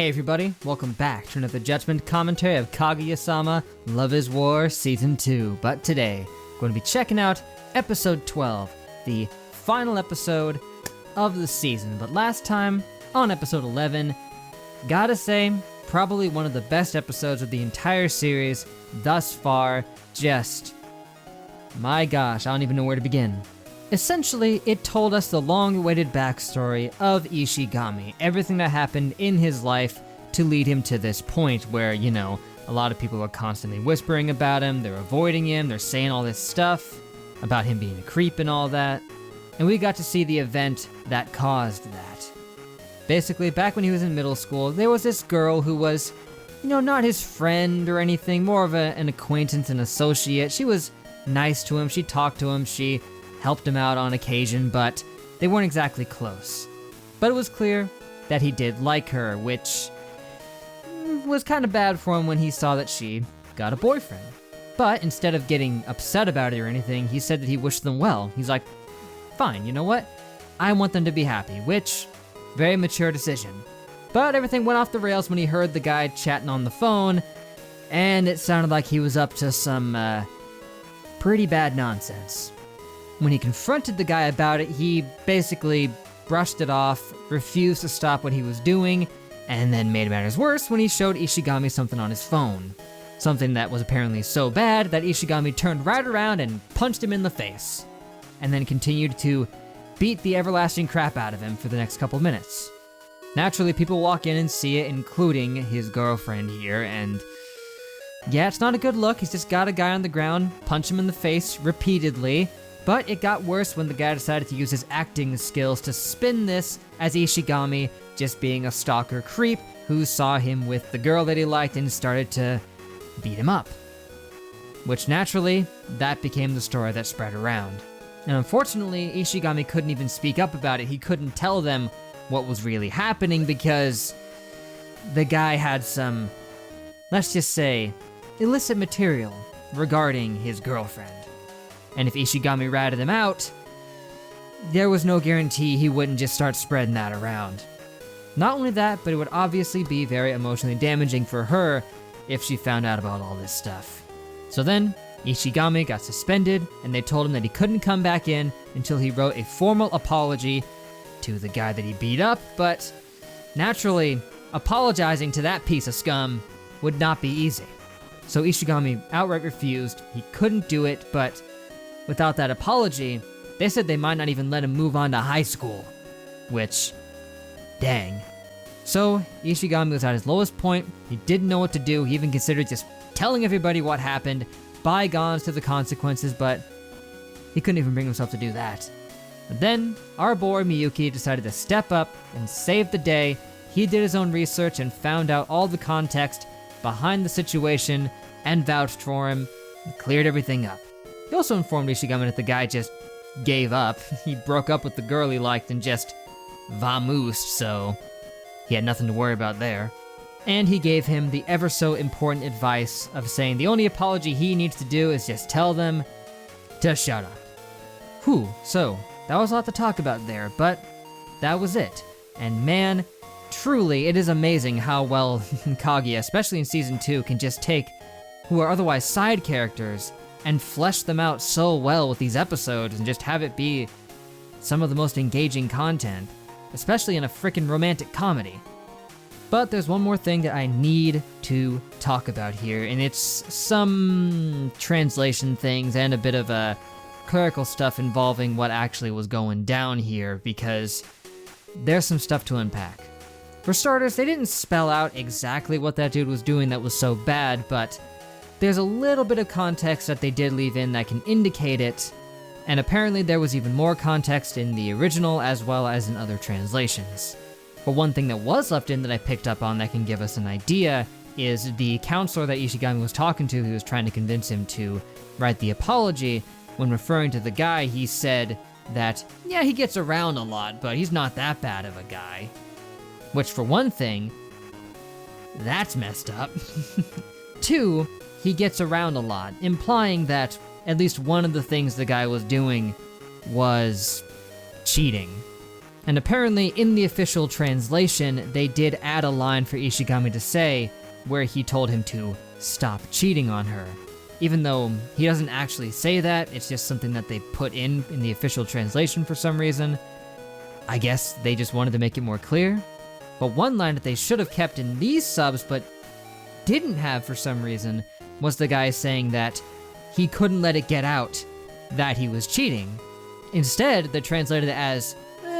Hey everybody, welcome back to another Judgment commentary of Kaguya-sama, Love is War Season 2. But today, we're going to be checking out Episode 12, the final episode of the season. But last time, on Episode 11, gotta say, probably one of the best episodes of the entire series thus far. Just, my gosh, I don't even know where to begin. Essentially, it told us the long-awaited backstory of Ishigami, everything that happened in his life to lead him to this point where, you know, a lot of people are constantly whispering about him, they're avoiding him, they're saying all this stuff about him being a creep and all that, and we got to see the event that caused that. Basically, back when he was in middle school, there was this girl who was, you know, not his friend or anything, more of an acquaintance and associate. She was nice to him, she talked to him, she helped him out on occasion, but they weren't exactly close. But it was clear that he did like her, which was kind of bad for him when he saw that she got a boyfriend. But instead of getting upset about it or anything, he said that he wished them well. He's like, fine, you know what? I want them to be happy, which, very mature decision. But everything went off the rails when he heard the guy chatting on the phone, and it sounded like he was up to some pretty bad nonsense. When he confronted the guy about it, he basically brushed it off, refused to stop what he was doing, and then made matters worse when he showed Ishigami something on his phone. Something that was apparently so bad that Ishigami turned right around and punched him in the face, and then continued to beat the everlasting crap out of him for the next couple minutes. Naturally, people walk in and see it, including his girlfriend here, and yeah, it's not a good look. He's just got a guy on the ground, punch him in the face repeatedly. But it got worse when the guy decided to use his acting skills to spin this as Ishigami just being a stalker creep who saw him with the girl that he liked and started to beat him up. Which naturally, that became the story that spread around. And unfortunately, Ishigami couldn't even speak up about it. He couldn't tell them what was really happening because the guy had some, let's just say, illicit material regarding his girlfriend. And if Ishigami ratted him out, there was no guarantee he wouldn't just start spreading that around. Not only that, but it would obviously be very emotionally damaging for her if she found out about all this stuff. So then, Ishigami got suspended, and they told him that he couldn't come back in until he wrote a formal apology to the guy that he beat up, but naturally, apologizing to that piece of scum would not be easy. So Ishigami outright refused, he couldn't do it, but without that apology, they said they might not even let him move on to high school. Which, dang. So, Ishigami was at his lowest point, he didn't know what to do, he even considered just telling everybody what happened, bygones to the consequences, but he couldn't even bring himself to do that. But then, our boy Miyuki decided to step up and save the day. He did his own research and found out all the context behind the situation and vouched for him and cleared everything up. He also informed Ishigami that the guy just gave up. He broke up with the girl he liked and just vamoosed, so he had nothing to worry about there. And he gave him the ever so important advice of saying the only apology he needs to do is just tell them to shut up. Whew, so that was a lot to talk about there, but that was it. And man, truly it is amazing how well Kaguya, especially in Season 2, can just take who are otherwise side characters and flesh them out so well with these episodes and just have it be some of the most engaging content, especially in a frickin' romantic comedy. But there's one more thing that I need to talk about here, and it's some translation things and a bit of clerical stuff involving what actually was going down here, because there's some stuff to unpack. For starters, they didn't spell out exactly what that dude was doing that was so bad, but there's a little bit of context that they did leave in that can indicate it, and apparently there was even more context in the original as well as in other translations. But one thing that was left in that I picked up on that can give us an idea is the counselor that Ishigami was talking to who was trying to convince him to write the apology. When referring to the guy, he said that, yeah, he gets around a lot, but he's not that bad of a guy. Which, for one thing, that's messed up. Two, he gets around a lot, implying that at least one of the things the guy was doing was cheating. And apparently in the official translation, they did add a line for Ishigami to say where he told him to stop cheating on her. Even though he doesn't actually say that, it's just something that they put in the official translation for some reason. I guess they just wanted to make it more clear. But one line that they should have kept in these subs but didn't have for some reason was the guy saying that he couldn't let it get out that he was cheating. Instead, they translated it as,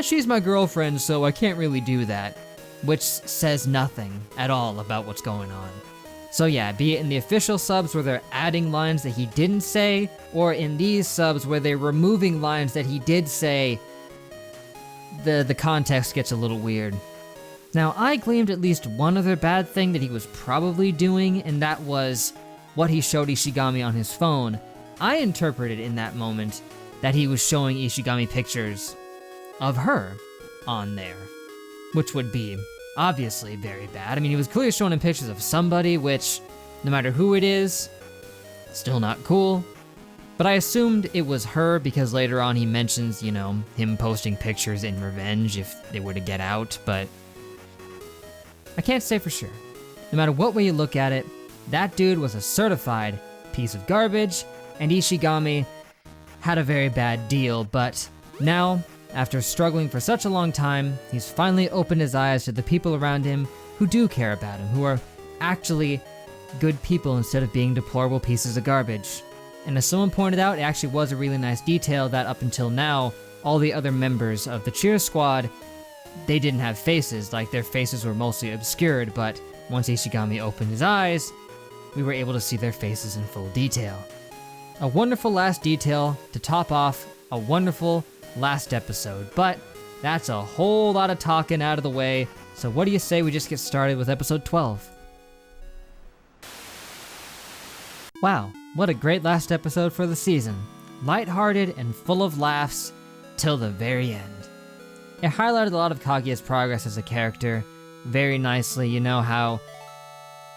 she's my girlfriend, so I can't really do that, which says nothing at all about what's going on. So yeah, be it in the official subs where they're adding lines that he didn't say, or in these subs where they're removing lines that he did say, the context gets a little weird. Now, I gleaned at least one other bad thing that he was probably doing, and that was what he showed Ishigami on his phone. I interpreted in that moment that he was showing Ishigami pictures of her on there, which would be obviously very bad. I mean, he was clearly showing him pictures of somebody, which, no matter who it is, still not cool. But I assumed it was her because later on he mentions, him posting pictures in revenge if they were to get out, but I can't say for sure. No matter what way you look at it, that dude was a certified piece of garbage, and Ishigami had a very bad deal, but now, after struggling for such a long time, he's finally opened his eyes to the people around him who do care about him, who are actually good people instead of being deplorable pieces of garbage. And as someone pointed out, it actually was a really nice detail that up until now, all the other members of the cheer squad, they didn't have faces, like their faces were mostly obscured, but once Ishigami opened his eyes, we were able to see their faces in full detail. A wonderful last detail to top off a wonderful last episode, but that's a whole lot of talking out of the way, so what do you say we just get started with episode 12? Wow, what a great last episode for the season. Lighthearted and full of laughs till the very end. It highlighted a lot of Kaguya's progress as a character very nicely, how,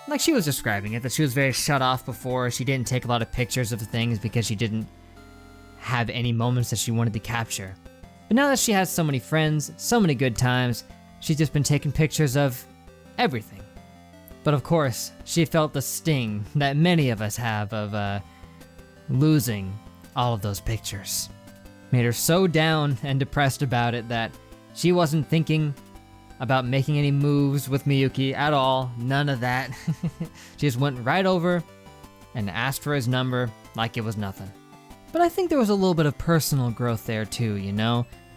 like she was describing it, that she was very shut off before, she didn't take a lot of pictures of the things because she didn't have any moments that she wanted to capture. But now that she has so many friends, so many good times, she's just been taking pictures of everything. But of course, she felt the sting that many of us have of losing all of those pictures. Made her so down and depressed about it that she wasn't thinking about making any moves with Miyuki at all, none of that. She just went right over and asked for his number like it was nothing. But I think there was a little bit of personal growth there too,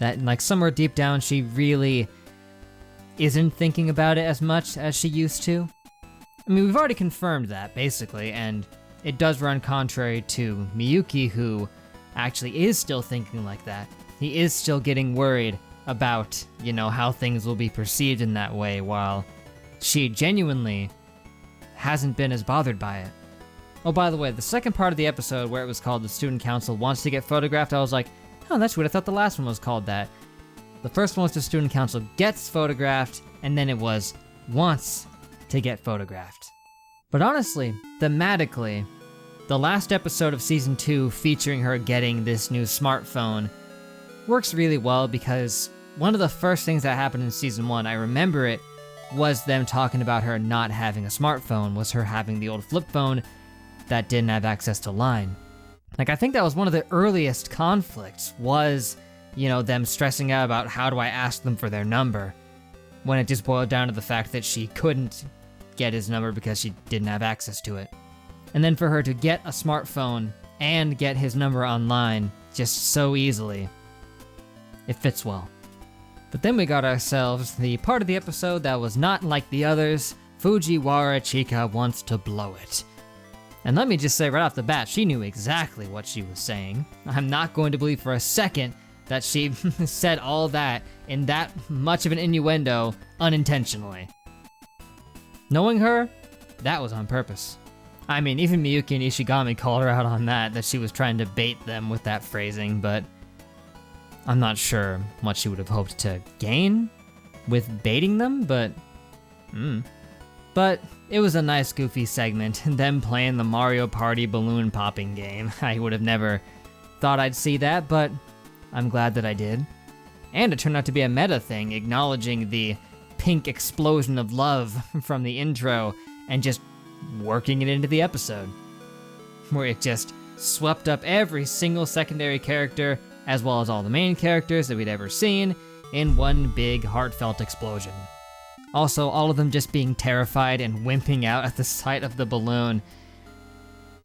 that like somewhere deep down she really isn't thinking about it as much as she used to. I mean, we've already confirmed that basically, and it does run contrary to Miyuki, who actually is still thinking like that. He is still getting worried about, how things will be perceived in that way, while she genuinely hasn't been as bothered by it. Oh, by the way, the second part of the episode where it was called The Student Council Wants to Get Photographed, I was like, oh, that's weird, I thought the last one was called that. The first one was The Student Council Gets Photographed, and then it was Wants to Get Photographed. But honestly, thematically, the last episode of Season 2 featuring her getting this new smartphone works really well because one of the first things that happened in Season 1, I remember it, was them talking about her not having a smartphone, was her having the old flip phone that didn't have access to line. Like, I think that was one of the earliest conflicts, was, them stressing out about how do I ask them for their number, when it just boiled down to the fact that she couldn't get his number because she didn't have access to it. And then for her to get a smartphone and get his number online just so easily, it fits well. But then we got ourselves the part of the episode that was not like the others. Fujiwara Chika wants to blow it. And let me just say right off the bat, she knew exactly what she was saying. I'm not going to believe for a second that she said all that in that much of an innuendo unintentionally. Knowing her, that was on purpose. I mean, even Miyuki and Ishigami called her out on that she was trying to bait them with that phrasing, but I'm not sure what she would have hoped to gain with baiting them, but But it was a nice goofy segment, them playing the Mario Party balloon popping game. I would have never thought I'd see that, but I'm glad that I did. And it turned out to be a meta thing, acknowledging the pink explosion of love from the intro and just working it into the episode, where it just swept up every single secondary character as well as all the main characters that we'd ever seen in one big heartfelt explosion. Also, all of them just being terrified and wimping out at the sight of the balloon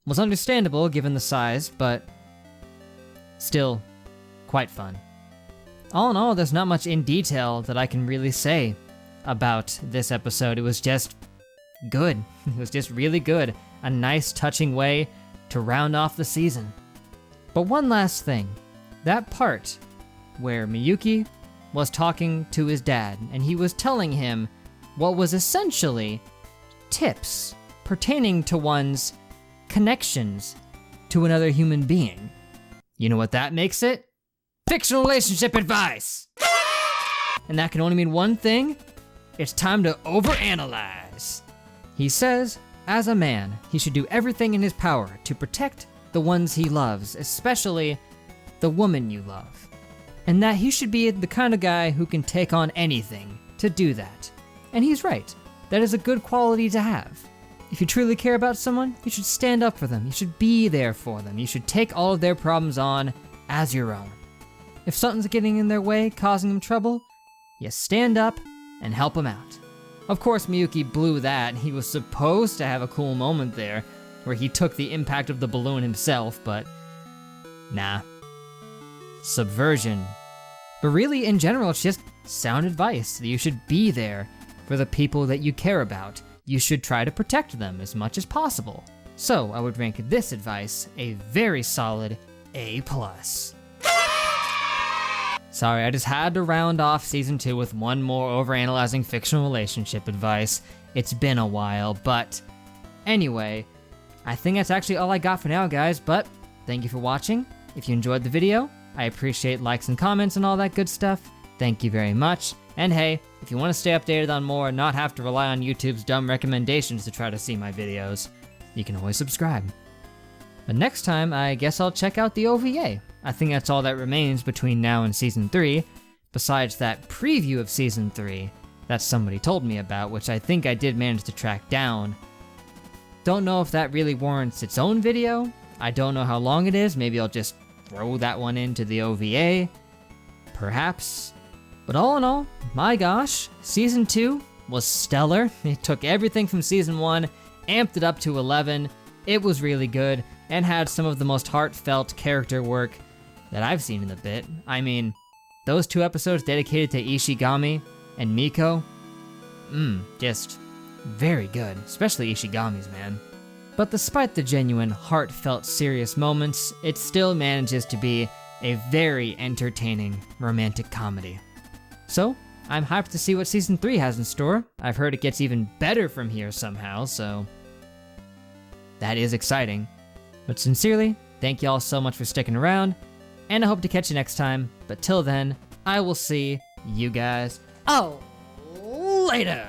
was understandable given the size, but still quite fun. All in all, there's not much in detail that I can really say about this episode. It was just good. It was just really good. A nice, touching way to round off the season. But one last thing. That part where Miyuki was talking to his dad, and he was telling him what was essentially tips pertaining to one's connections to another human being. You know what that makes it? Fictional relationship advice! And that can only mean one thing. It's time to overanalyze. He says, as a man, he should do everything in his power to protect the ones he loves, especially the woman you love. And that he should be the kind of guy who can take on anything to do that. And he's right. That is a good quality to have. If you truly care about someone, you should stand up for them. You should be there for them. You should take all of their problems on as your own. If something's getting in their way, causing them trouble, you stand up and help them out. Of course, Miyuki blew that. He was supposed to have a cool moment there where he took the impact of the balloon himself, but nah. Subversion. But really, in general, it's just sound advice that you should be there for the people that you care about. You should try to protect them as much as possible. So I would rank this advice a very solid A+. Sorry, I just had to round off season 2 with one more overanalyzing fictional relationship advice. It's been a while, but anyway, I think that's actually all I got for now, guys, but thank you for watching. If you enjoyed the video, I appreciate likes and comments and all that good stuff. Thank you very much. And hey, if you want to stay updated on more and not have to rely on YouTube's dumb recommendations to try to see my videos, you can always subscribe. But next time, I guess I'll check out the OVA. I think that's all that remains between now and Season 3, besides that preview of Season 3 that somebody told me about, which I think I did manage to track down. Don't know if that really warrants its own video. I don't know how long it is. Maybe I'll just throw that one into the OVA. Perhaps. But all in all, my gosh, Season 2 was stellar. It took everything from Season 1, amped it up to 11. It was really good, and had some of the most heartfelt character work that I've seen in a bit. I mean, those 2 episodes dedicated to Ishigami and Miko, just very good, especially Ishigami's, man. But despite the genuine, heartfelt, serious moments, it still manages to be a very entertaining romantic comedy. So, I'm hyped to see what Season 3 has in store. I've heard it gets even better from here somehow, so that is exciting. But sincerely, thank you all so much for sticking around, and I hope to catch you next time. But till then, I will see you guys all later!